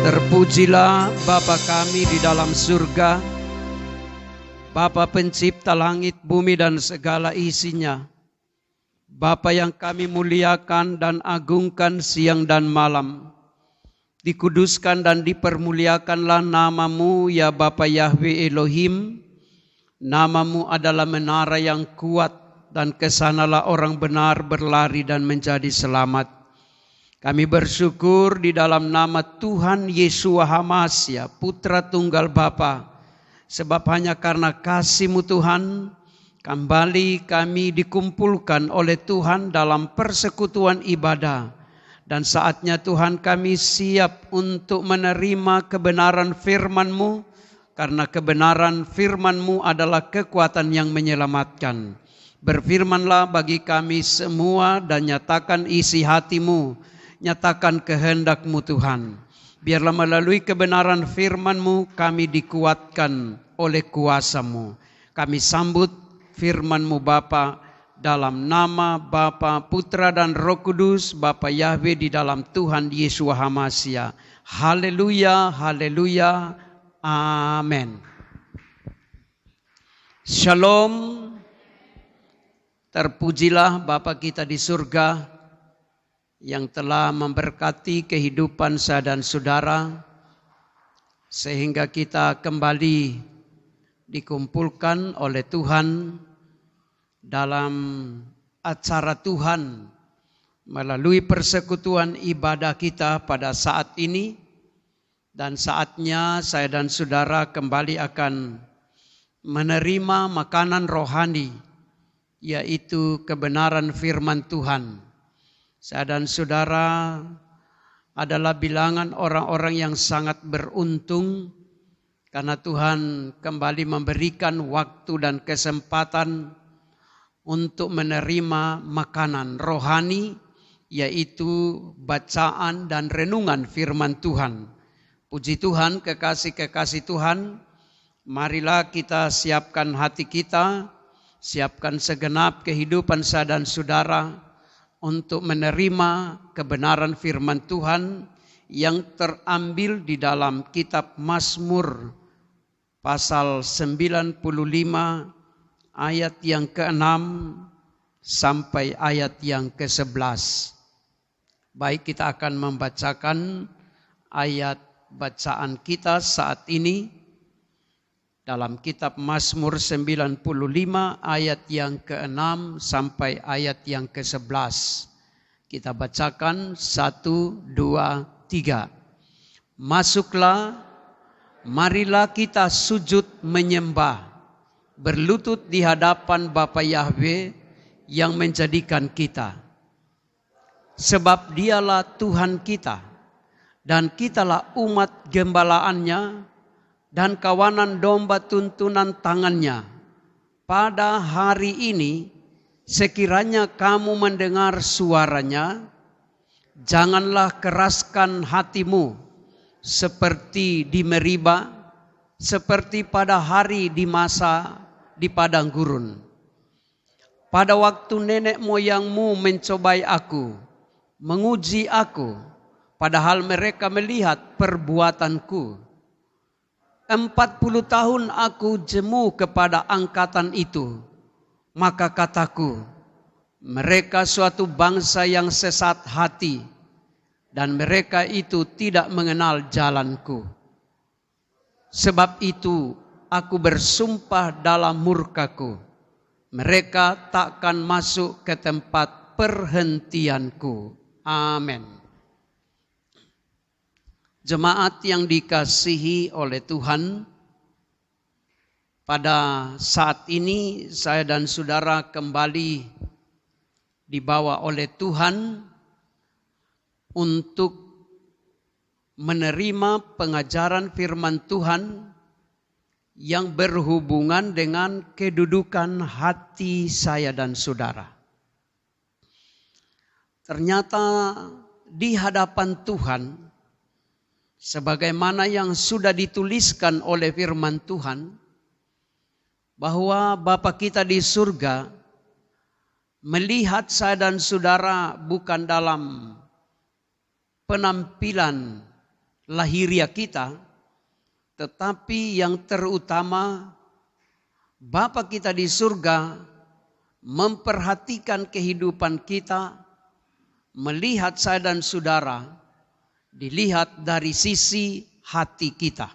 Terpujilah Bapa kami di dalam surga, Bapa pencipta langit, bumi dan segala isinya. Bapa yang kami muliakan dan agungkan siang dan malam. Dikuduskan dan dipermuliakanlah nama-Mu ya Bapa Yahweh Elohim. Nama-Mu adalah menara yang kuat dan kesanalah orang benar berlari dan menjadi selamat. Kami bersyukur di dalam nama Tuhan Yeshua HaMashiach, Putra Tunggal Bapa. Sebab hanya karena kasih-Mu Tuhan, kembali kami dikumpulkan oleh Tuhan dalam persekutuan ibadah. Dan saatnya Tuhan kami siap untuk menerima kebenaran firman-Mu, karena kebenaran firman-Mu adalah kekuatan yang menyelamatkan. Berfirmanlah bagi kami semua dan nyatakan isi hati-Mu. Nyatakan kehendak-Mu Tuhan. Biarlah melalui kebenaran firman-Mu kami dikuatkan oleh kuasa-Mu. Kami sambut firman-Mu Bapa dalam nama Bapa, Putra dan Roh Kudus, Bapa Yahweh di dalam Tuhan Yeshua HaMashiach. Haleluya, haleluya, amin. Shalom. Terpujilah Bapa kita di surga, yang telah memberkati kehidupan saya dan saudara, sehingga kita kembali dikumpulkan oleh Tuhan dalam acara Tuhan melalui persekutuan ibadah kita pada saat ini. Dan saatnya saya dan saudara kembali akan menerima makanan rohani, yaitu kebenaran firman Tuhan. Saya dan saudara adalah bilangan orang-orang yang sangat beruntung karena Tuhan kembali memberikan waktu dan kesempatan untuk menerima makanan rohani, yaitu bacaan dan renungan firman Tuhan. Puji Tuhan, kekasih-kekasih Tuhan, marilah kita siapkan hati kita, siapkan segenap kehidupan saya dan saudara untuk menerima kebenaran firman Tuhan yang terambil di dalam kitab Mazmur pasal 95 ayat yang ke-6 sampai ayat yang ke-11. Baik, kita akan membacakan ayat bacaan kita saat ini dalam kitab Mazmur 95 ayat yang ke-6 sampai ayat yang ke-11. Kita bacakan 1, 2, 3. Masuklah, marilah kita sujud menyembah, berlutut di hadapan Bapa Yahweh yang menjadikan kita. Sebab Dialah Tuhan kita, dan kitalah umat gembalaannya, dan kawanan domba tuntunan tangannya. Pada hari ini, sekiranya kamu mendengar suaranya, janganlah keraskan hatimu seperti di Meriba, seperti pada hari di masa di padang gurun. Pada waktu nenek moyangmu mencobai aku, menguji aku, padahal mereka melihat perbuatanku. 40 tahun aku jemu kepada angkatan itu. Maka kataku, mereka suatu bangsa yang sesat hati, dan mereka itu tidak mengenal jalanku. Sebab itu aku bersumpah dalam murkaku, mereka takkan masuk ke tempat perhentianku. Amin. Jemaat yang dikasihi oleh Tuhan, pada saat ini saya dan saudara kembali dibawa oleh Tuhan untuk menerima pengajaran firman Tuhan yang berhubungan dengan kedudukan hati saya dan saudara. Ternyata di hadapan Tuhan, sebagaimana yang sudah dituliskan oleh firman Tuhan, bahwa Bapa kita di surga melihat saya dan saudara bukan dalam penampilan lahiria kita, tetapi yang terutama Bapa kita di surga memperhatikan kehidupan kita, melihat saya dan saudara, dilihat dari sisi hati kita.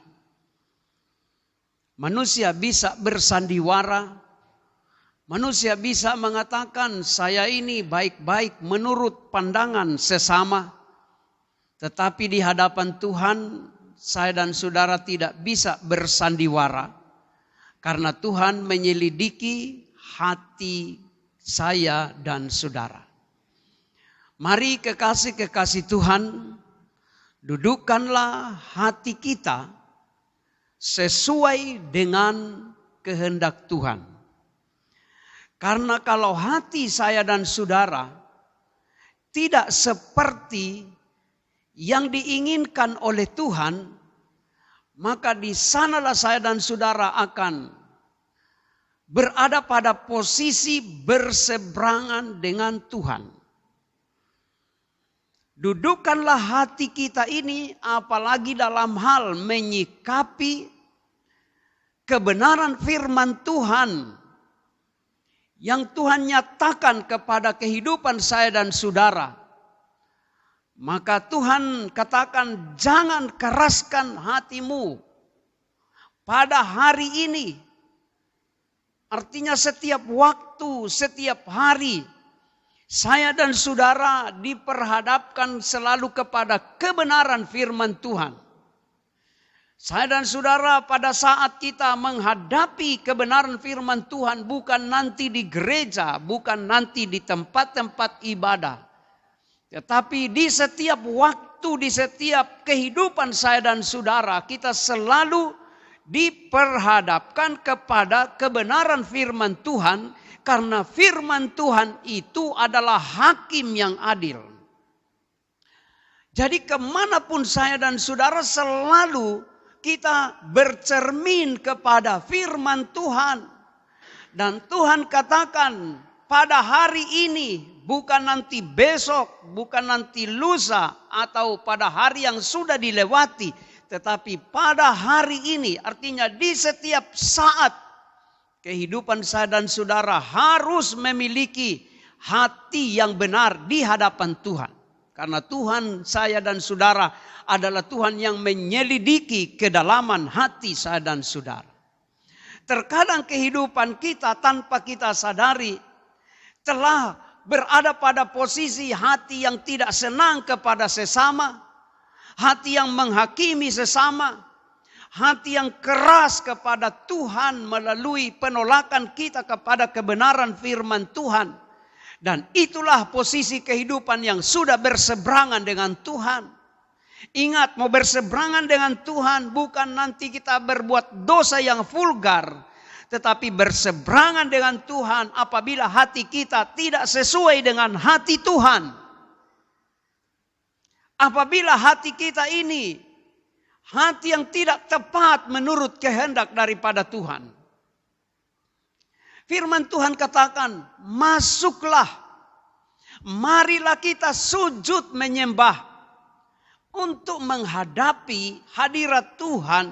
Manusia bisa bersandiwara, manusia bisa mengatakan saya ini baik-baik menurut pandangan sesama. Tetapi di hadapan Tuhan saya dan saudara tidak bisa bersandiwara. Karena Tuhan menyelidiki hati saya dan saudara. Mari kekasih-kekasih Tuhan, dudukkanlah hati kita sesuai dengan kehendak Tuhan. Karena kalau hati saya dan saudara tidak seperti yang diinginkan oleh Tuhan, maka di sanalah saya dan saudara akan berada pada posisi berseberangan dengan Tuhan. Dudukkanlah hati kita ini apalagi dalam hal menyikapi kebenaran firman Tuhan yang Tuhan nyatakan kepada kehidupan saya dan saudara. Maka Tuhan katakan, jangan keraskan hatimu pada hari ini. Artinya setiap waktu, setiap hari, saya dan saudara diperhadapkan selalu kepada kebenaran firman Tuhan. Saya dan saudara pada saat kita menghadapi kebenaran firman Tuhan, bukan nanti di gereja, bukan nanti di tempat-tempat ibadah. Tetapi di setiap waktu, di setiap kehidupan saya dan saudara, kita selalu diperhadapkan kepada kebenaran firman Tuhan. Karena firman Tuhan itu adalah hakim yang adil. Jadi kemanapun saya dan saudara selalu kita bercermin kepada firman Tuhan. Dan Tuhan katakan pada hari ini, bukan nanti besok, bukan nanti lusa, atau pada hari yang sudah dilewati. Tetapi pada hari ini, artinya di setiap saat, kehidupan saya dan saudara harus memiliki hati yang benar di hadapan Tuhan. Karena Tuhan saya dan saudara adalah Tuhan yang menyelidiki kedalaman hati saya dan saudara. Terkadang kehidupan kita tanpa kita sadari telah berada pada posisi hati yang tidak senang kepada sesama, hati yang menghakimi sesama, hati yang keras kepada Tuhan melalui penolakan kita kepada kebenaran firman Tuhan. Dan itulah posisi kehidupan yang sudah berseberangan dengan Tuhan. Ingat, mau berseberangan dengan Tuhan bukan nanti kita berbuat dosa yang vulgar, tetapi berseberangan dengan Tuhan apabila hati kita tidak sesuai dengan hati Tuhan. Apabila hati kita ini hati yang tidak tepat menurut kehendak daripada Tuhan. Firman Tuhan katakan, masuklah, marilah kita sujud menyembah untuk menghadapi hadirat Tuhan.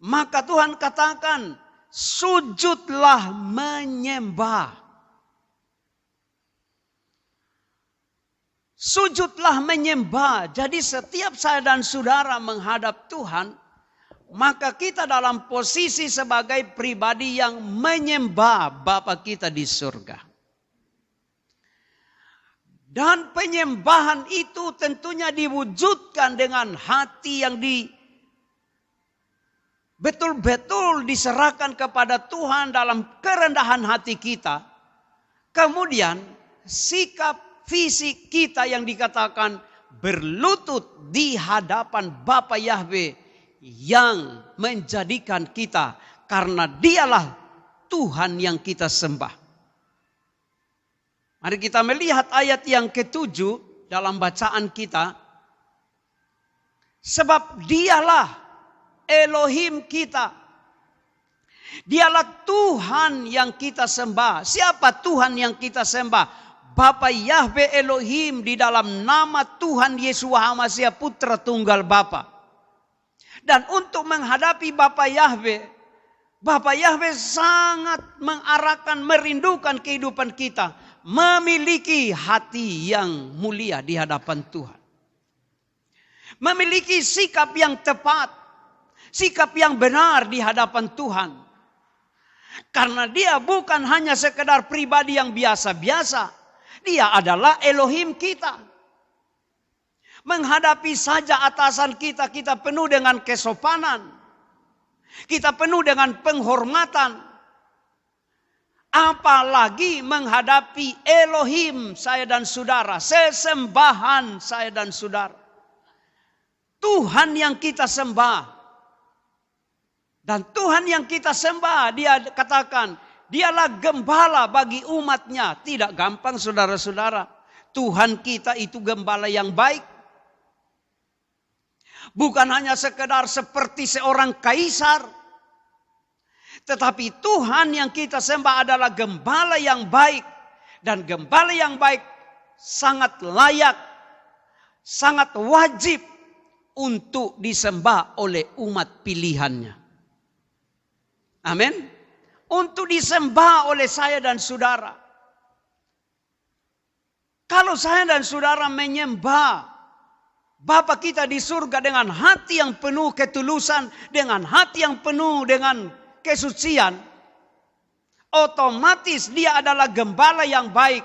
Maka Tuhan katakan, sujudlah menyembah. Sujudlah menyembah. Jadi setiap saya dan saudara menghadap Tuhan, maka kita dalam posisi sebagai pribadi yang menyembah Bapa kita di surga. Dan penyembahan itu tentunya diwujudkan dengan hati yang betul-betul diserahkan kepada Tuhan dalam kerendahan hati kita. Kemudian sikap fisik kita yang dikatakan berlutut di hadapan Bapa Yahweh yang menjadikan kita, karena dialah Tuhan yang kita sembah. Mari kita melihat ayat yang ke-7 dalam bacaan kita. Sebab dialah Elohim kita. Dialah Tuhan yang kita sembah. Siapa Tuhan yang kita sembah? Bapa Yahweh Elohim di dalam nama Tuhan Yesus HaMasiah Putra Tunggal Bapa. Dan untuk menghadapi Bapa Yahweh sangat mengarahkan, merindukan kehidupan kita. Memiliki hati yang mulia di hadapan Tuhan. Memiliki sikap yang tepat. Sikap yang benar di hadapan Tuhan. Karena dia bukan hanya sekedar pribadi yang biasa-biasa. Dia adalah Elohim kita. Menghadapi saja atasan kita, kita penuh dengan kesopanan. Kita penuh dengan penghormatan. Apalagi menghadapi Elohim saya dan saudara. Sesembahan saya dan saudara. Tuhan yang kita sembah. Dan Tuhan yang kita sembah, dia katakan, dialah gembala bagi umatnya. Tidak gampang saudara-saudara. Tuhan kita itu gembala yang baik. Bukan hanya sekedar seperti seorang kaisar. Tetapi Tuhan yang kita sembah adalah gembala yang baik. Dan gembala yang baik sangat layak, sangat wajib untuk disembah oleh umat pilihannya. Amin. Untuk disembah oleh saya dan saudara. Kalau saya dan saudara menyembah Bapa kita di surga dengan hati yang penuh ketulusan, dengan hati yang penuh dengan kesucian, otomatis dia adalah gembala yang baik.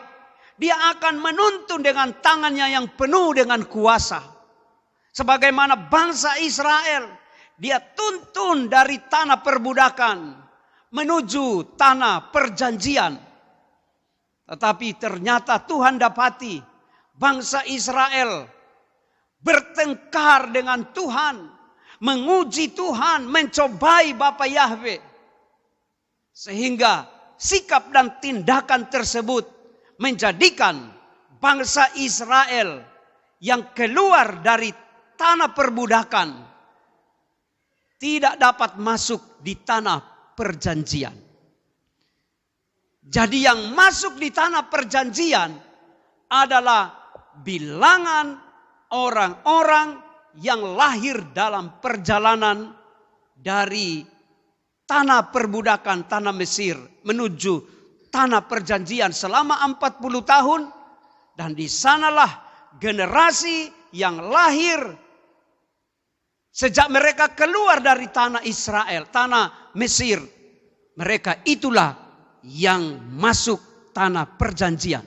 Dia akan menuntun dengan tangannya yang penuh dengan kuasa. Sebagaimana bangsa Israel, dia tuntun dari tanah perbudakan menuju tanah perjanjian. Tetapi ternyata Tuhan dapati bangsa Israel bertengkar dengan Tuhan, menguji Tuhan, mencobai Bapa Yahweh. Sehingga sikap dan tindakan tersebut menjadikan bangsa Israel yang keluar dari tanah perbudakan tidak dapat masuk di tanah perjanjian. Jadi yang masuk di tanah perjanjian adalah bilangan orang-orang yang lahir dalam perjalanan dari tanah perbudakan, tanah Mesir menuju tanah perjanjian selama 40 tahun. Dan di sanalah generasi yang lahir sejak mereka keluar dari tanah Israel, tanah Mesir. Mereka itulah yang masuk tanah perjanjian.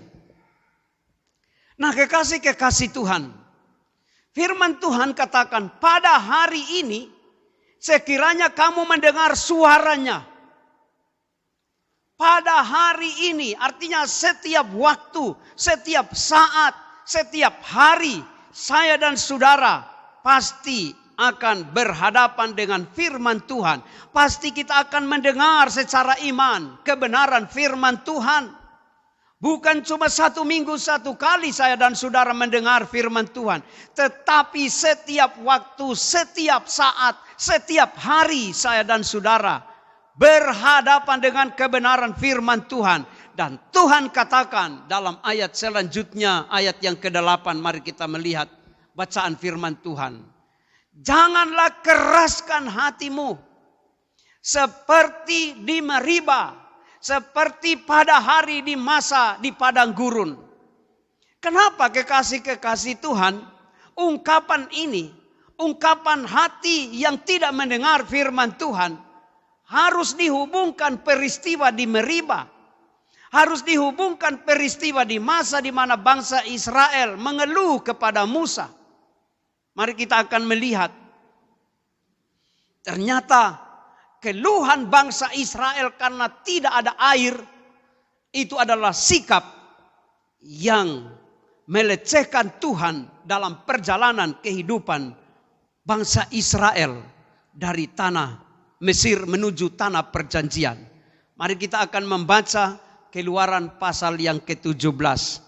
Nah, kekasih-kekasih Tuhan, firman Tuhan katakan, pada hari ini sekiranya kamu mendengar suaranya. Pada hari ini artinya setiap waktu, setiap saat, setiap hari saya dan saudara pasti akan berhadapan dengan firman Tuhan. Pasti kita akan mendengar secara iman kebenaran firman Tuhan. Bukan cuma 1 minggu 1 kali saya dan saudara mendengar firman Tuhan. Tetapi setiap waktu, setiap saat, setiap hari saya dan saudara berhadapan dengan kebenaran firman Tuhan. Dan Tuhan katakan dalam ayat selanjutnya, ayat yang ke-8, mari kita melihat bacaan firman Tuhan. Janganlah keraskan hatimu seperti di Meriba, seperti pada hari di masa di padang gurun. Kenapa kekasih-kekasih Tuhan, ungkapan ini, ungkapan hati yang tidak mendengar firman Tuhan, harus dihubungkan peristiwa di Meriba. Harus dihubungkan peristiwa di masa di mana bangsa Israel mengeluh kepada Musa. Mari kita akan melihat. Ternyata keluhan bangsa Israel karena tidak ada air, itu adalah sikap yang melecehkan Tuhan dalam perjalanan kehidupan bangsa Israel dari tanah Mesir menuju tanah perjanjian. Mari kita akan membaca Keluaran pasal yang ke-17,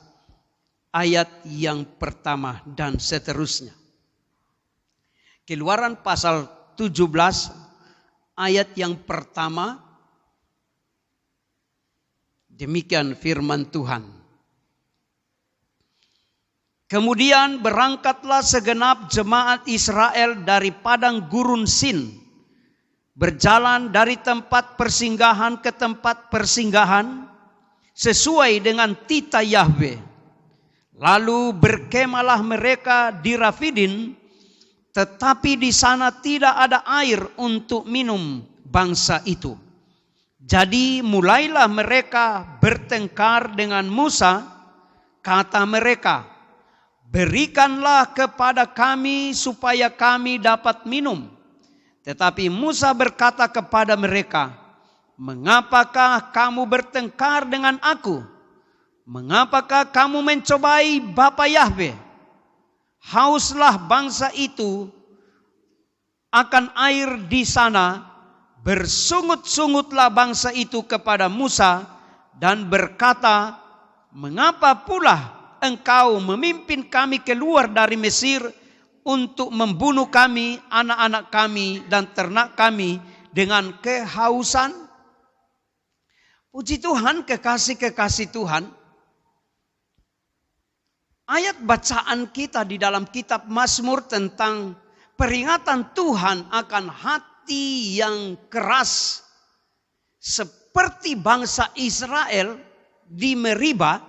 ayat yang pertama dan seterusnya. Keluaran pasal 17, ayat yang pertama, demikian firman Tuhan. Kemudian berangkatlah segenap jemaat Israel dari padang gurun Sin, berjalan dari tempat persinggahan ke tempat persinggahan sesuai dengan titah Yahweh. Lalu berkemalah mereka di Rafidin, tetapi di sana tidak ada air untuk minum bangsa itu. Jadi mulailah mereka bertengkar dengan Musa. Kata mereka, berikanlah kepada kami supaya kami dapat minum. Tetapi Musa berkata kepada mereka, mengapakah kamu bertengkar dengan aku? Mengapakah kamu mencobai Bapa Yahweh? Hauslah bangsa itu akan air di sana. Bersungut-sungutlah bangsa itu kepada Musa dan berkata, mengapa pula engkau memimpin kami keluar dari Mesir untuk membunuh kami, anak-anak kami dan ternak kami dengan kehausan? Puji Tuhan, kekasih-kekasih Tuhan. Ayat bacaan kita di dalam kitab Mazmur tentang peringatan Tuhan akan hati yang keras seperti bangsa Israel di Meriba.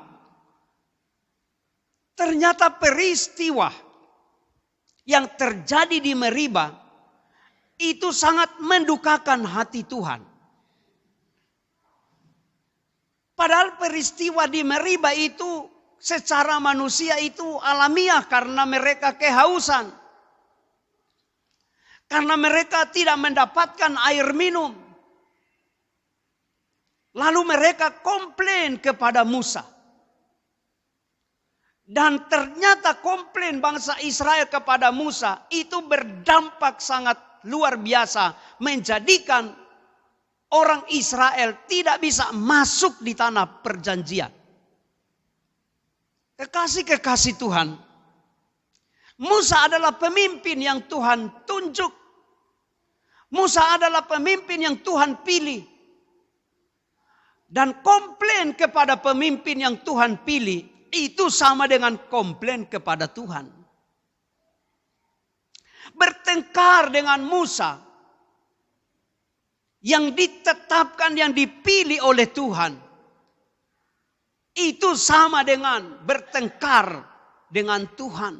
Ternyata peristiwa yang terjadi di Meriba itu sangat mendukakan hati Tuhan. Padahal peristiwa di Meriba itu secara manusia itu alamiah karena mereka kehausan. Karena mereka tidak mendapatkan air minum. Lalu mereka komplain kepada Musa. Dan ternyata komplain bangsa Israel kepada Musa itu berdampak sangat luar biasa. Menjadikan orang Israel tidak bisa masuk di tanah perjanjian. Kekasih-kekasih Tuhan. Musa adalah pemimpin yang Tuhan tunjuk. Musa adalah pemimpin yang Tuhan pilih. Dan komplain kepada pemimpin yang Tuhan pilih itu sama dengan komplain kepada Tuhan. Bertengkar dengan Musa yang ditetapkan, yang dipilih oleh Tuhan, itu sama dengan bertengkar dengan Tuhan.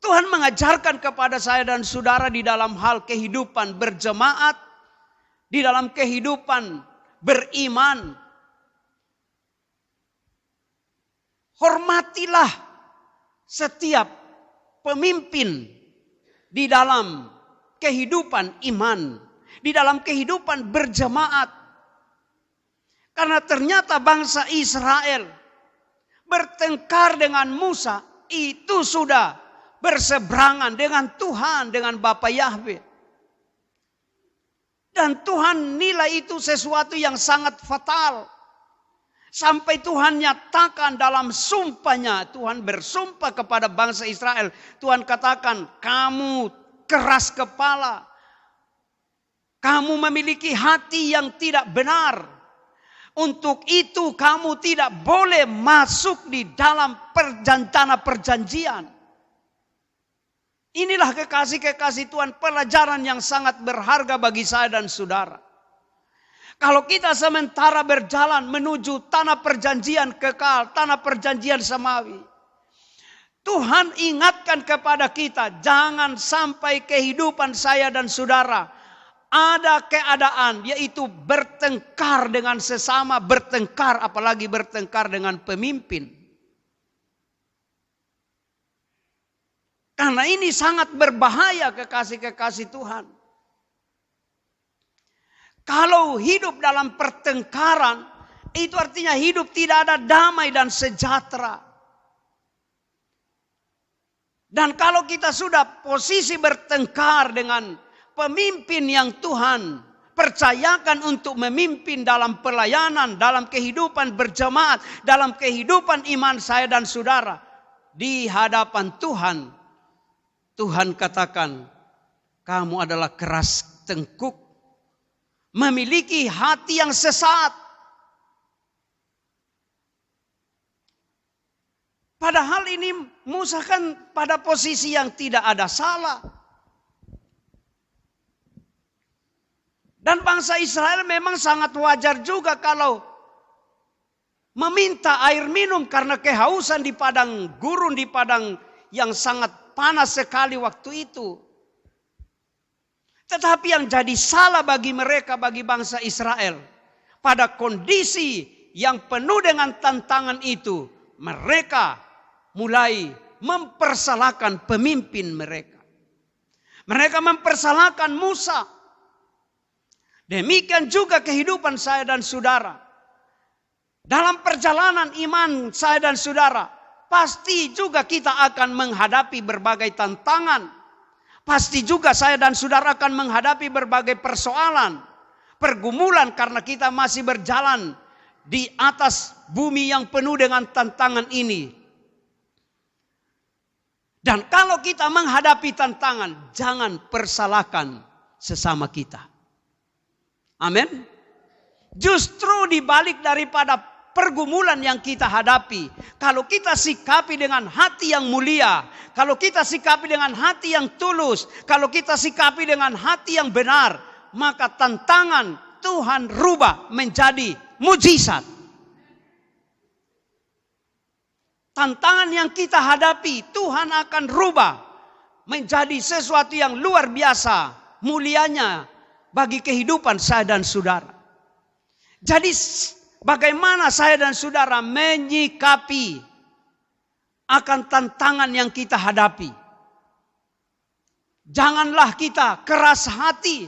Tuhan mengajarkan kepada saya dan saudara di dalam hal kehidupan berjemaat, di dalam kehidupan beriman. Hormatilah setiap pemimpin di dalam kehidupan iman, di dalam kehidupan berjemaat. Karena ternyata bangsa Israel bertengkar dengan Musa itu sudah berseberangan dengan Tuhan, dengan Bapa Yahweh. Dan Tuhan nilai itu sesuatu yang sangat fatal. Sampai Tuhan nyatakan dalam sumpahnya, Tuhan bersumpah kepada bangsa Israel. Tuhan katakan, kamu keras kepala. Kamu memiliki hati yang tidak benar. Untuk itu kamu tidak boleh masuk di dalam tanah perjanjian. Inilah kekasih-kekasih Tuhan, pelajaran yang sangat berharga bagi saya dan saudara. Kalau kita sementara berjalan menuju tanah perjanjian kekal, tanah perjanjian samawi, Tuhan ingatkan kepada kita, jangan sampai kehidupan saya dan saudara ada keadaan yaitu bertengkar dengan sesama, bertengkar apalagi bertengkar dengan pemimpin. Karena ini sangat berbahaya, kekasih-kekasih Tuhan. Kalau hidup dalam pertengkaran, itu artinya hidup tidak ada damai dan sejahtera. Dan kalau kita sudah posisi bertengkar dengan pemimpin yang Tuhan percayakan untuk memimpin dalam pelayanan, dalam kehidupan berjemaat, dalam kehidupan iman saya dan saudara, di hadapan Tuhan, Tuhan katakan, kamu adalah keras tengkuk, memiliki hati yang sesat. Padahal ini Musa kan pada posisi yang tidak ada salah. Dan bangsa Israel memang sangat wajar juga kalau meminta air minum karena kehausan di padang gurun, di padang yang sangat panas sekali waktu itu. Tetapi yang jadi salah bagi mereka, bagi bangsa Israel, pada kondisi yang penuh dengan tantangan itu, mereka mulai mempersalahkan pemimpin mereka. Mereka mempersalahkan Musa. Demikian juga kehidupan saya dan saudara. Dalam perjalanan iman saya dan saudara, pasti juga kita akan menghadapi berbagai tantangan. Pasti juga saya dan saudara akan menghadapi berbagai persoalan, pergumulan karena kita masih berjalan di atas bumi yang penuh dengan tantangan ini. Dan kalau kita menghadapi tantangan, jangan persalahkan sesama kita. Amin. Justru dibalik daripada pergumulan yang kita hadapi, kalau kita sikapi dengan hati yang mulia, kalau kita sikapi dengan hati yang tulus, kalau kita sikapi dengan hati yang benar, maka tantangan Tuhan rubah menjadi mujizat. Tantangan yang kita hadapi Tuhan akan rubah menjadi sesuatu yang luar biasa mulianya bagi kehidupan saya dan saudara. Jadi bagaimana saya dan saudara menyikapi akan tantangan yang kita hadapi? Janganlah kita keras hati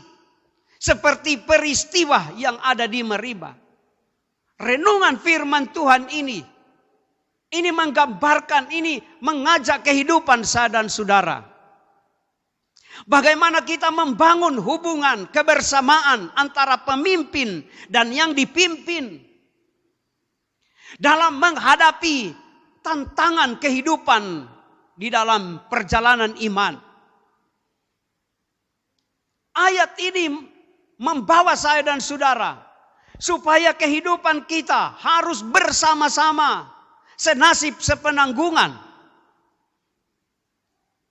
seperti peristiwa yang ada di Meribah. Renungan firman Tuhan ini menggambarkan, ini mengajak kehidupan saya dan saudara. Bagaimana kita membangun hubungan kebersamaan antara pemimpin dan yang dipimpin dalam menghadapi tantangan kehidupan di dalam perjalanan iman. Ayat ini membawa saya dan saudara supaya kehidupan kita harus bersama-sama, senasib sepenanggungan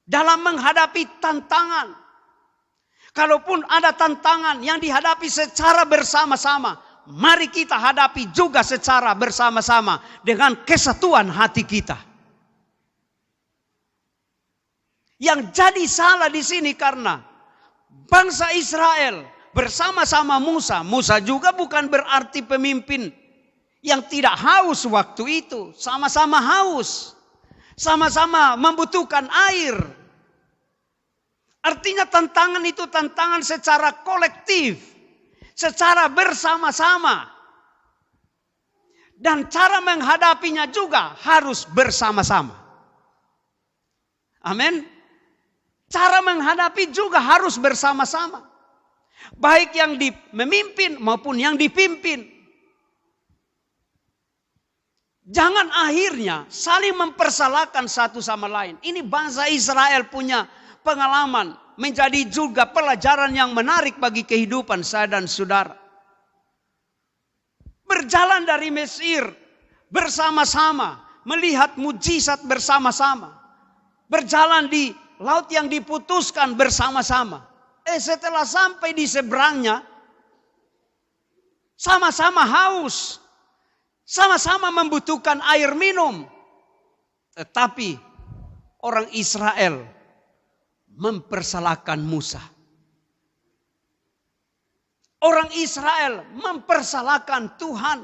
dalam menghadapi tantangan. Kalaupun ada tantangan yang dihadapi secara bersama-sama, mari kita hadapi juga secara bersama-sama dengan kesatuan hati kita. Yang jadi salah di sini karena bangsa Israel bersama-sama Musa. Musa juga bukan berarti pemimpin yang tidak haus waktu itu. Sama-sama haus. Sama-sama membutuhkan air. Artinya tantangan itu tantangan secara kolektif. Secara bersama-sama. Dan cara menghadapinya juga harus bersama-sama. Amin. Cara menghadapi juga harus bersama-sama. Baik yang memimpin maupun yang dipimpin. Jangan akhirnya saling mempersalahkan satu sama lain. Ini bangsa Israel punya pengalaman. Menjadi juga pelajaran yang menarik bagi kehidupan saya dan saudara. Berjalan dari Mesir bersama-sama. Melihat mujizat bersama-sama. Berjalan di laut yang diputuskan bersama-sama. Setelah sampai di seberangnya. Sama-sama haus. Sama-sama membutuhkan air minum. Tetapi orang Israel mempersalahkan Musa. Orang Israel mempersalahkan Tuhan.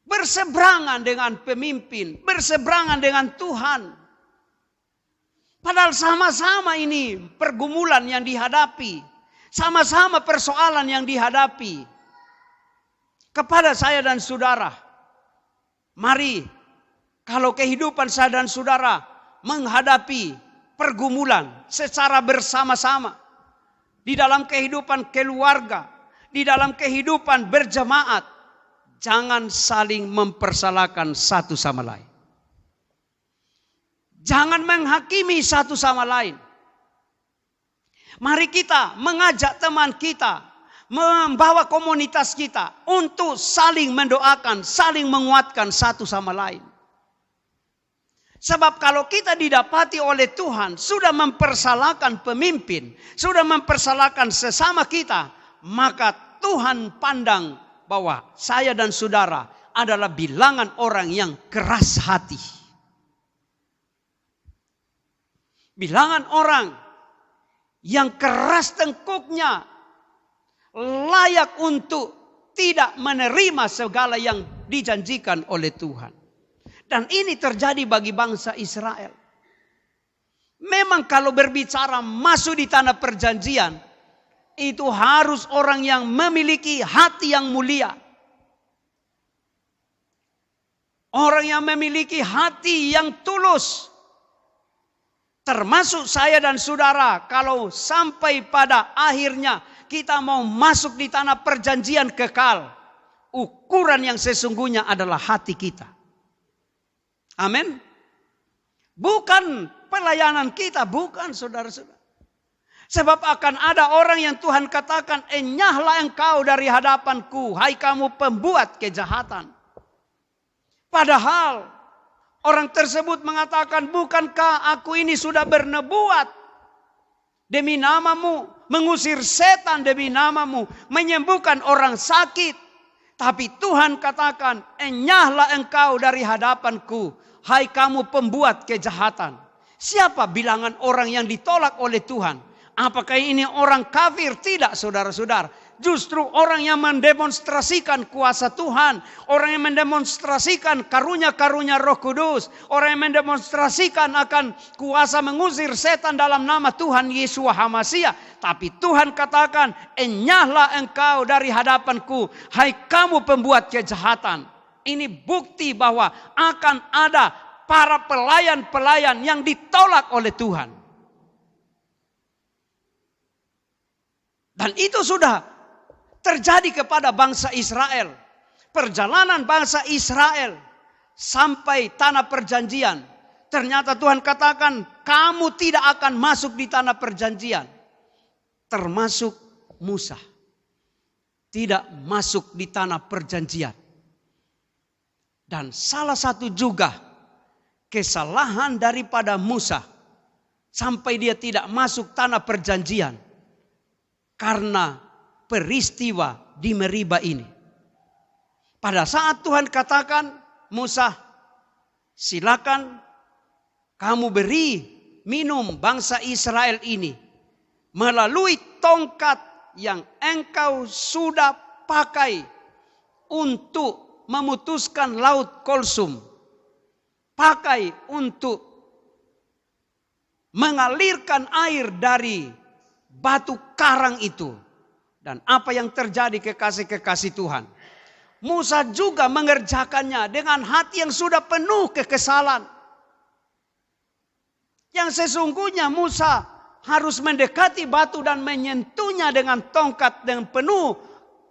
Berseberangan dengan pemimpin. Berseberangan dengan Tuhan. Padahal sama-sama ini pergumulan yang dihadapi. Sama-sama persoalan yang dihadapi. Kepada saya dan saudara, mari kalau kehidupan saya dan saudara menghadapi pergumulan secara bersama-sama. Di dalam kehidupan keluarga, di dalam kehidupan berjemaat, jangan saling mempersalahkan satu sama lain. Jangan menghakimi satu sama lain. Mari kita mengajak teman kita, membawa komunitas kita untuk saling mendoakan, saling menguatkan satu sama lain. Sebab kalau kita didapati oleh Tuhan, sudah mempersalahkan pemimpin, sudah mempersalahkan sesama kita, maka Tuhan pandang bahwa saya dan saudara adalah bilangan orang yang keras hati. Bilangan orang yang keras tengkuknya, layak untuk tidak menerima segala yang dijanjikan oleh Tuhan. Dan ini terjadi bagi bangsa Israel. Memang kalau berbicara masuk di tanah perjanjian, itu harus orang yang memiliki hati yang mulia. Orang yang memiliki hati yang tulus. Termasuk saya dan saudara, kalau sampai pada akhirnya kita mau masuk di tanah perjanjian kekal, ukuran yang sesungguhnya adalah hati kita. Amin. Bukan pelayanan kita, bukan saudara-saudara. Sebab akan ada orang yang Tuhan katakan, enyahlah engkau dari hadapanku, hai kamu pembuat kejahatan. Padahal orang tersebut mengatakan, bukankah aku ini sudah bernubuat demi namamu, mengusir setan demi namamu, menyembuhkan orang sakit. Tapi Tuhan katakan, enyahlah engkau dari hadapanku, hai kamu pembuat kejahatan. Siapa bilangan orang yang ditolak oleh Tuhan? Apakah ini orang kafir? Tidak, saudara-saudara. Justru orang yang mendemonstrasikan kuasa Tuhan, orang yang mendemonstrasikan karunia-karunia Roh Kudus, orang yang mendemonstrasikan akan kuasa mengusir setan dalam nama Tuhan Yesus HaMasiah. Tapi Tuhan katakan, enyahlah engkau dari hadapanku, hai kamu pembuat kejahatan. Ini bukti bahwa akan ada para pelayan-pelayan yang ditolak oleh Tuhan. Dan itu sudah terjadi kepada bangsa Israel. Perjalanan bangsa Israel sampai tanah perjanjian. Ternyata Tuhan katakan, kamu tidak akan masuk di tanah perjanjian. Termasuk Musa. Tidak masuk di tanah perjanjian. Dan salah satu juga kesalahan daripada Musa. Sampai dia tidak masuk tanah perjanjian. Karena peristiwa di Meriba ini. Pada saat Tuhan katakan, Musa, silakan kamu beri minum bangsa Israel ini melalui tongkat yang engkau sudah pakai untuk memutuskan laut Kolsum. Pakai untuk mengalirkan air dari batu karang itu. Dan apa yang terjadi kekasih-kekasih Tuhan. Musa juga mengerjakannya dengan hati yang sudah penuh kekesalan. Yang sesungguhnya Musa harus mendekati batu dan menyentuhnya dengan tongkat dengan penuh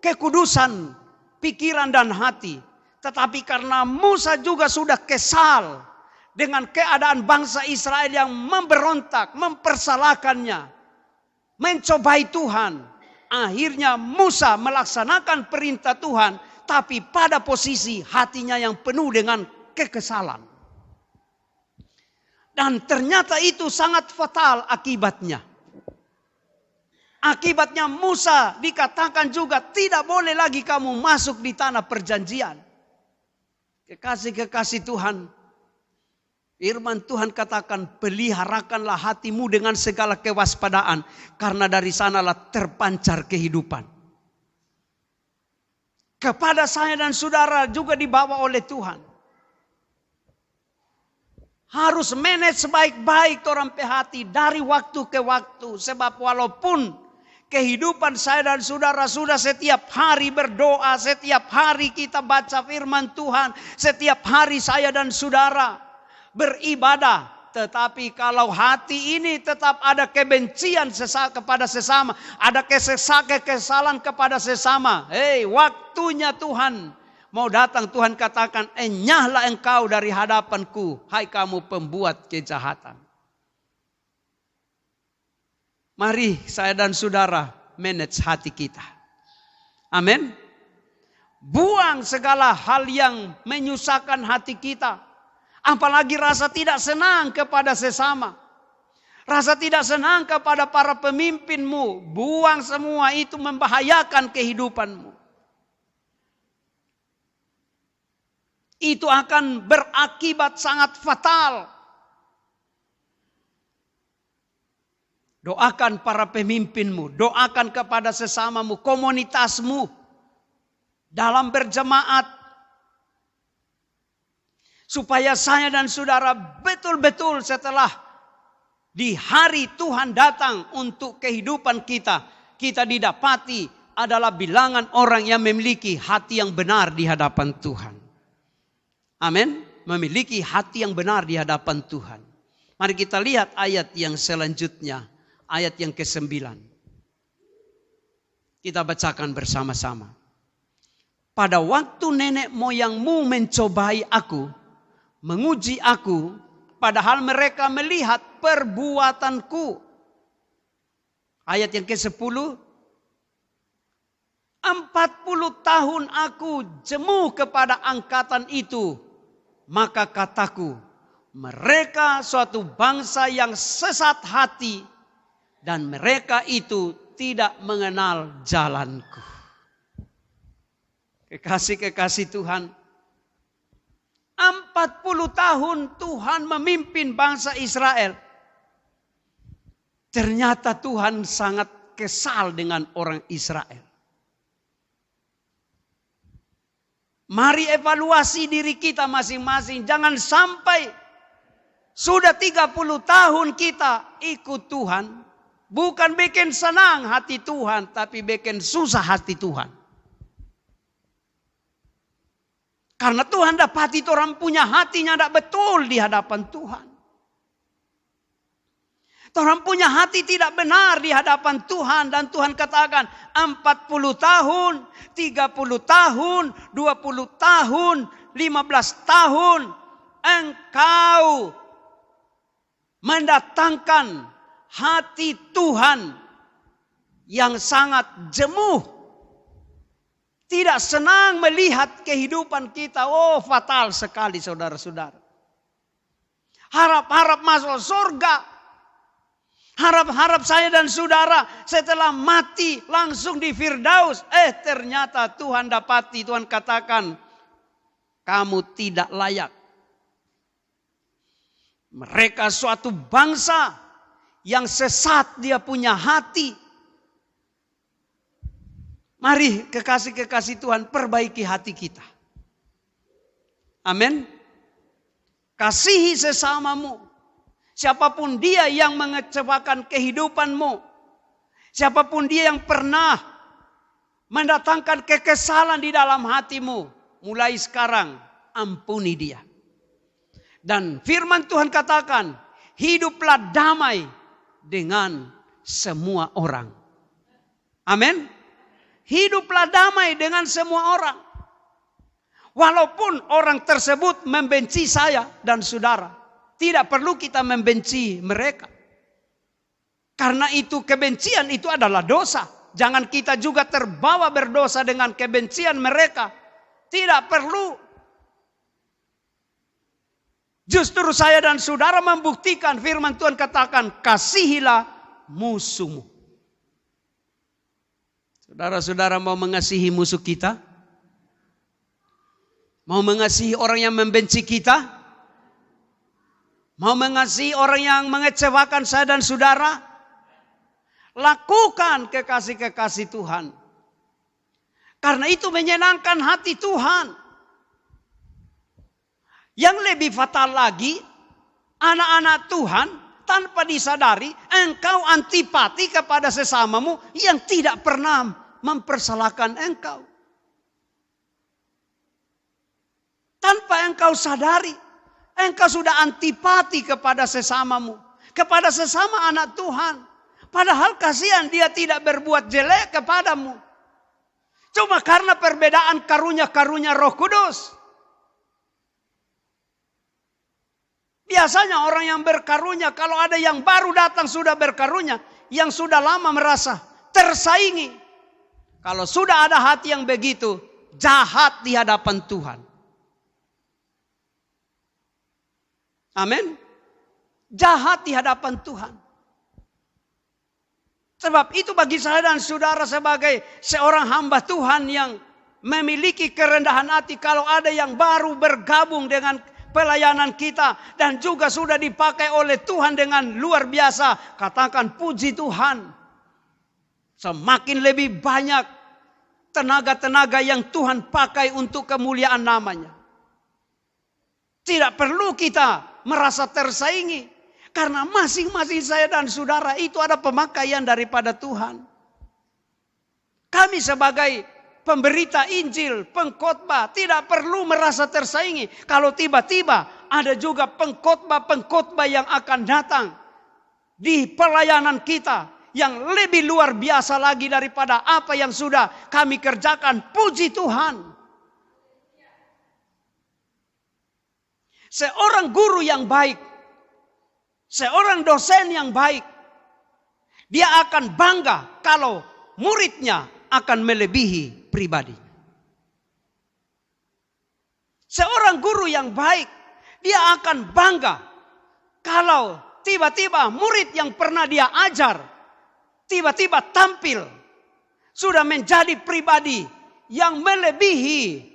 kekudusan pikiran dan hati. Tetapi karena Musa juga sudah kesal dengan keadaan bangsa Israel yang memberontak, mempersalahkannya, mencobai Tuhan. Akhirnya Musa melaksanakan perintah Tuhan, tapi pada posisi hatinya yang penuh dengan kekesalan. Dan ternyata itu sangat fatal akibatnya. Akibatnya Musa dikatakan juga tidak boleh lagi kamu masuk di tanah perjanjian. Kekasih-kekasih Tuhan, firman Tuhan katakan, peliharakanlah hatimu dengan segala kewaspadaan, karena dari sanalah terpancar kehidupan. Kepada saya dan saudara juga dibawa oleh Tuhan. Harus manage baik-baik orang hati dari waktu ke waktu. Sebab walaupun kehidupan saya dan saudara sudah setiap hari berdoa, setiap hari kita baca firman Tuhan, setiap hari saya dan saudara beribadah, tetapi kalau hati ini tetap ada kebencian kepada sesama, ada kekesalan kepada sesama, waktunya Tuhan mau datang. Tuhan katakan, enyahlah engkau dari hadapanku, hai kamu pembuat kejahatan. Mari saya dan saudara manage hati kita. Amin. Buang segala hal yang menyusahkan hati kita. Apalagi rasa tidak senang kepada sesama. Rasa tidak senang kepada para pemimpinmu. Buang semua itu, membahayakan kehidupanmu. Itu akan berakibat sangat fatal. Doakan para pemimpinmu. Doakan kepada sesamamu, komunitasmu. Dalam berjemaat. Supaya saya dan saudara betul-betul setelah di hari Tuhan datang untuk kehidupan kita. Kita didapati adalah bilangan orang yang memiliki hati yang benar di hadapan Tuhan. Amin. Memiliki hati yang benar di hadapan Tuhan. Mari kita lihat ayat yang selanjutnya. Ayat yang ke-9. Kita bacakan bersama-sama. Pada waktu nenek moyangmu mencobai aku, menguji aku, padahal mereka melihat perbuatanku. Ayat yang ke-10. 40 tahun aku jemu kepada angkatan itu. Maka kataku, mereka suatu bangsa yang sesat hati. Dan mereka itu tidak mengenal jalanku. Kekasih-kekasih Tuhan. 40 tahun Tuhan memimpin bangsa Israel. Ternyata Tuhan sangat kesal dengan orang Israel. Mari evaluasi diri kita masing-masing. Jangan sampai sudah 30 tahun kita ikut Tuhan. Bukan bikin senang hati Tuhan, tapi bikin susah hati Tuhan. Karena Tuhan dapati orang punya hatinya tidak betul di hadapan Tuhan. Orang punya hati tidak benar di hadapan Tuhan. Dan Tuhan katakan 40 tahun, 30 tahun, 20 tahun, 15 tahun. Engkau mendatangkan hati Tuhan yang sangat jemuh. Tidak senang melihat kehidupan kita. Oh, fatal sekali saudara-saudara. Harap-harap masuk surga. Harap-harap saya dan saudara setelah mati langsung di Firdaus. Ternyata Tuhan dapati, Tuhan katakan, kamu tidak layak. Mereka suatu bangsa yang sesat, dia punya hati. Mari kekasih-kekasih Tuhan, perbaiki hati kita. Amin. Kasihi sesamamu. Siapapun dia yang mengecewakan kehidupanmu. Siapapun dia yang pernah mendatangkan kekesalan di dalam hatimu. Mulai sekarang ampuni dia. Dan firman Tuhan katakan, hiduplah damai dengan semua orang. Amin. Hiduplah damai dengan semua orang. Walaupun orang tersebut membenci saya dan saudara. Tidak perlu kita membenci mereka. Karena itu kebencian itu adalah dosa. Jangan kita juga terbawa berdosa dengan kebencian mereka. Tidak perlu. Justru saya dan saudara membuktikan firman Tuhan katakan, kasihilah musuhmu. Saudara-saudara mau mengasihi musuh kita? Mau mengasihi orang yang membenci kita? Mau mengasihi orang yang mengecewakan saya dan saudara? Lakukan kekasih-kekasih Tuhan. Karena itu menyenangkan hati Tuhan. Yang lebih fatal lagi, anak-anak Tuhan tanpa disadari engkau antipati kepada sesamamu yang tidak pernah mempersalahkan engkau. Tanpa engkau sadari, engkau sudah antipati kepada sesamamu, kepada sesama anak Tuhan. Padahal kasihan dia tidak berbuat jelek kepadamu. Cuma karena perbedaan karunia-karunia Roh Kudus. Biasanya orang yang berkarunia, kalau ada yang baru datang sudah berkarunia, yang sudah lama merasa tersaingi. Kalau sudah ada hati yang begitu, jahat di hadapan Tuhan. Amin. Jahat di hadapan Tuhan. Sebab itu bagi saya dan saudara sebagai seorang hamba Tuhan yang memiliki kerendahan hati, kalau ada yang baru bergabung dengan pelayanan kita dan juga sudah dipakai oleh Tuhan dengan luar biasa, katakan puji Tuhan. Semakin lebih banyak tenaga-tenaga yang Tuhan pakai untuk kemuliaan namanya. Tidak perlu kita merasa tersaingi. Karena masing-masing saya dan saudara itu ada pemakaian daripada Tuhan. Kami sebagai pemberita Injil, pengkhotbah, tidak perlu merasa tersaingi. Kalau tiba-tiba ada juga pengkhotbah-pengkhotbah yang akan datang di pelayanan kita yang lebih luar biasa lagi daripada apa yang sudah kami kerjakan. Puji Tuhan. Seorang guru yang baik, seorang dosen yang baik, dia akan bangga kalau muridnya akan melebihi pribadi. Seorang guru yang baik, dia akan bangga kalau tiba-tiba murid yang pernah dia ajar, tiba-tiba tampil, sudah menjadi pribadi yang melebihi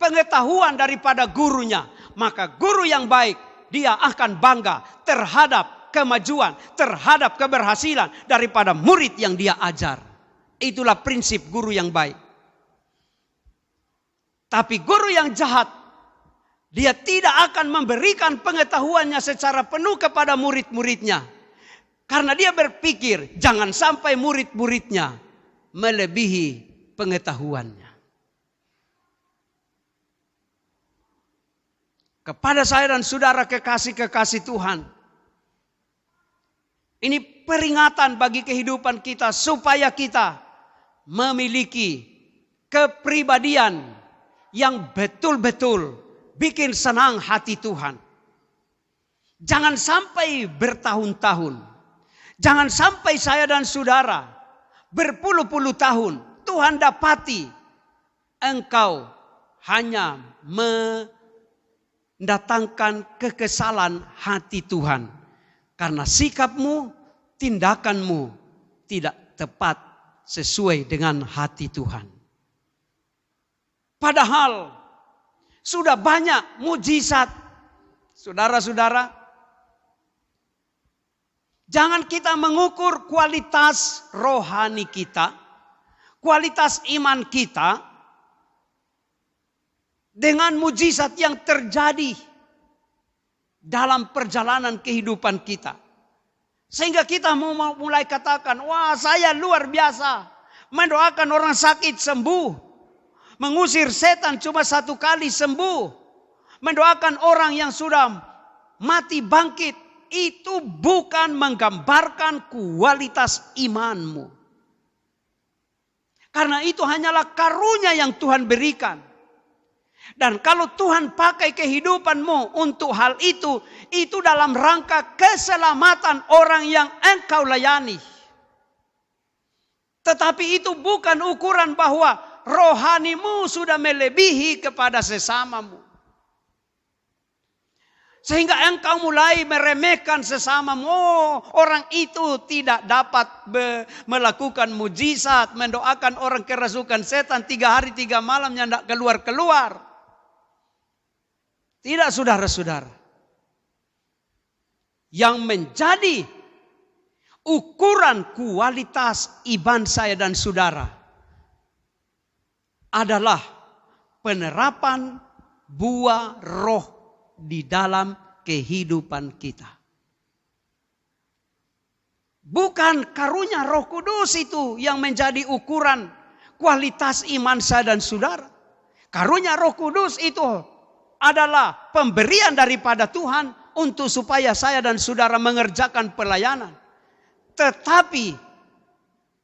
pengetahuan daripada gurunya. Maka guru yang baik, dia akan bangga terhadap kemajuan, terhadap keberhasilan daripada murid yang dia ajar. Itulah prinsip guru yang baik. Tapi guru yang jahat, dia tidak akan memberikan pengetahuannya secara penuh kepada murid-muridnya. Karena dia berpikir jangan sampai murid-muridnya melebihi pengetahuannya. Kepada saya dan saudara kekasih-kekasih Tuhan, ini peringatan bagi kehidupan kita supaya kita memiliki kepribadian yang betul-betul bikin senang hati Tuhan. Jangan sampai bertahun-tahun, jangan sampai saya dan saudara berpuluh-puluh tahun Tuhan dapati engkau hanya mendatangkan kekesalan hati Tuhan. Karena sikapmu, tindakanmu tidak tepat sesuai dengan hati Tuhan. Padahal sudah banyak mujizat. Saudara-saudara, jangan kita mengukur kualitas rohani kita, kualitas iman kita dengan mujizat yang terjadi dalam perjalanan kehidupan kita. Sehingga kita mau mulai katakan, wah saya luar biasa. Mendoakan orang sakit sembuh. Mengusir setan cuma 1 kali sembuh. Mendoakan orang yang sudah mati bangkit. Itu bukan menggambarkan kualitas imanmu. Karena itu hanyalah karunia yang Tuhan berikan. Dan kalau Tuhan pakai kehidupanmu untuk hal itu dalam rangka keselamatan orang yang engkau layani. Tetapi itu bukan ukuran bahwa rohanimu sudah melebihi kepada sesamamu. Sehingga engkau mulai meremehkan sesamamu. Oh, orang itu tidak dapat melakukan mujizat, mendoakan orang kerasukan setan 3 hari 3 malamnya tidak keluar-keluar. Tidak, saudara-saudara. Yang menjadi ukuran kualitas iman saya dan saudara adalah penerapan buah roh di dalam kehidupan kita. Bukan karunia Roh Kudus itu yang menjadi ukuran kualitas iman saya dan saudara. Karunia Roh Kudus itu adalah pemberian daripada Tuhan untuk supaya saya dan saudara mengerjakan pelayanan. Tetapi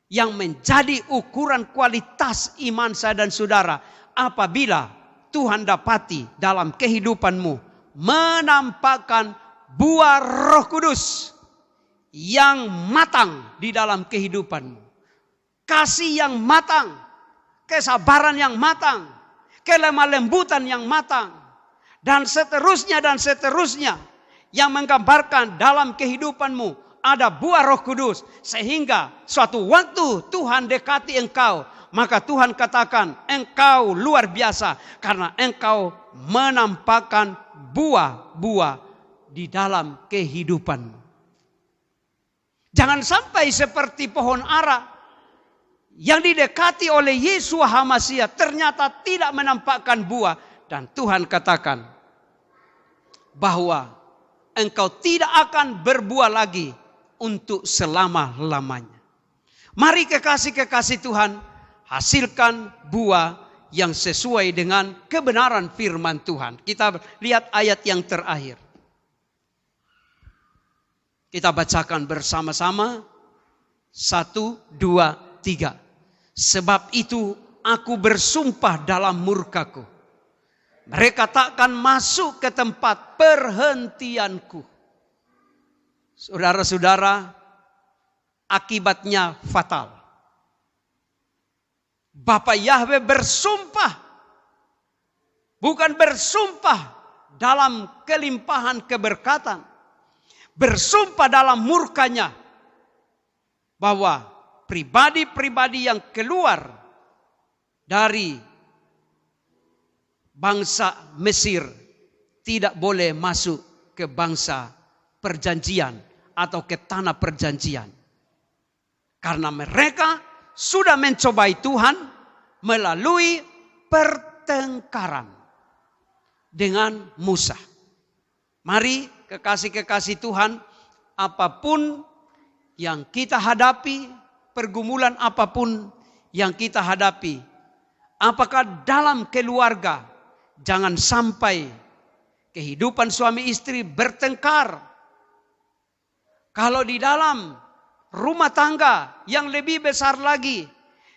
yang menjadi ukuran kualitas iman saya dan saudara apabila Tuhan dapati dalam kehidupanmu menampakkan buah Roh Kudus yang matang di dalam kehidupanmu. Kasih yang matang, kesabaran yang matang, kelemah lembutan yang matang. Dan seterusnya yang menggambarkan dalam kehidupanmu ada buah Roh Kudus. Sehingga suatu waktu Tuhan dekati engkau, maka Tuhan katakan engkau luar biasa karena engkau menampakkan buah-buah di dalam kehidupanmu. Jangan sampai seperti pohon ara yang didekati oleh Yeshua HaMasyiah ternyata tidak menampakkan buah. Dan Tuhan katakan bahwa engkau tidak akan berbuah lagi untuk selama-lamanya. Mari kekasih-kekasih Tuhan, hasilkan buah yang sesuai dengan kebenaran firman Tuhan. Kita lihat ayat yang terakhir. Kita bacakan bersama-sama. 1, 2, 3. Sebab itu aku bersumpah dalam murkaku. Mereka takkan masuk ke tempat perhentianku. Saudara-saudara, akibatnya fatal. Bapa Yahweh bersumpah. Bukan bersumpah dalam kelimpahan keberkatan. Bersumpah dalam murkanya bahwa pribadi-pribadi yang keluar dari bangsa Mesir tidak boleh masuk ke bangsa perjanjian atau ke tanah perjanjian. Karena mereka sudah mencobai Tuhan melalui pertengkaran dengan Musa. Mari kekasih-kekasih Tuhan, apapun yang kita hadapi, pergumulan apapun yang kita hadapi, apakah dalam keluarga, jangan sampai kehidupan suami istri bertengkar. Kalau di dalam rumah tangga yang lebih besar lagi,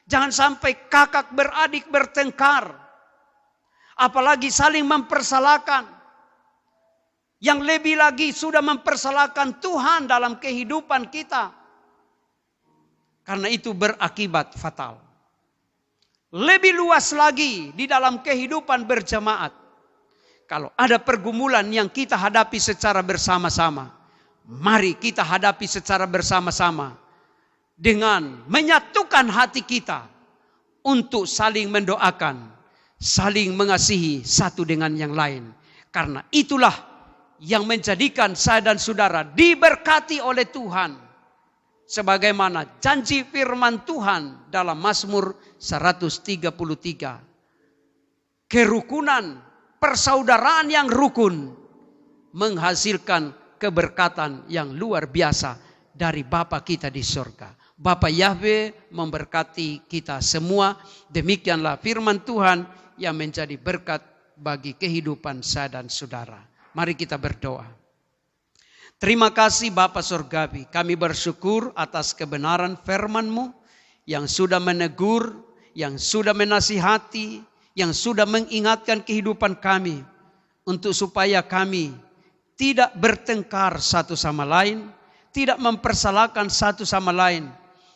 jangan sampai kakak beradik bertengkar. Apalagi saling mempersalahkan. Yang lebih lagi sudah mempersalahkan Tuhan dalam kehidupan kita. Karena itu berakibat fatal. Lebih luas lagi di dalam kehidupan berjemaat. Kalau ada pergumulan yang kita hadapi secara bersama-sama, mari kita hadapi secara bersama-sama. Dengan menyatukan hati kita untuk saling mendoakan, saling mengasihi satu dengan yang lain. Karena itulah yang menjadikan saya dan saudara diberkati oleh Tuhan. Sebagaimana janji firman Tuhan dalam Mazmur 133. Kerukunan, persaudaraan yang rukun menghasilkan keberkatan yang luar biasa dari Bapa kita di surga. Bapa Yahweh memberkati kita semua. Demikianlah firman Tuhan yang menjadi berkat bagi kehidupan saya dan saudara. Mari kita berdoa. Terima kasih Bapa Surgawi. Kami bersyukur atas kebenaran firman-Mu yang sudah menegur, yang sudah menasihati, yang sudah mengingatkan kehidupan kami. Untuk supaya kami tidak bertengkar satu sama lain, tidak mempersalahkan satu sama lain.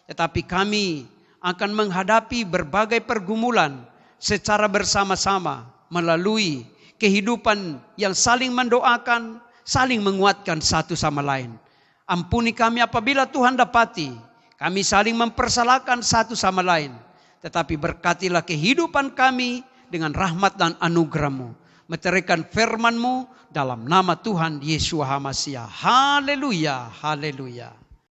Tetapi kami akan menghadapi berbagai pergumulan secara bersama-sama melalui kehidupan yang saling mendoakan, saling menguatkan satu sama lain. Ampuni kami apabila Tuhan dapati kami saling mempersalahkan satu sama lain. Tetapi berkatilah kehidupan kami dengan rahmat dan anugerah-Mu. Meteraikan firman-Mu dalam nama Tuhan Yeshua HaMasyiah. Haleluya, haleluya.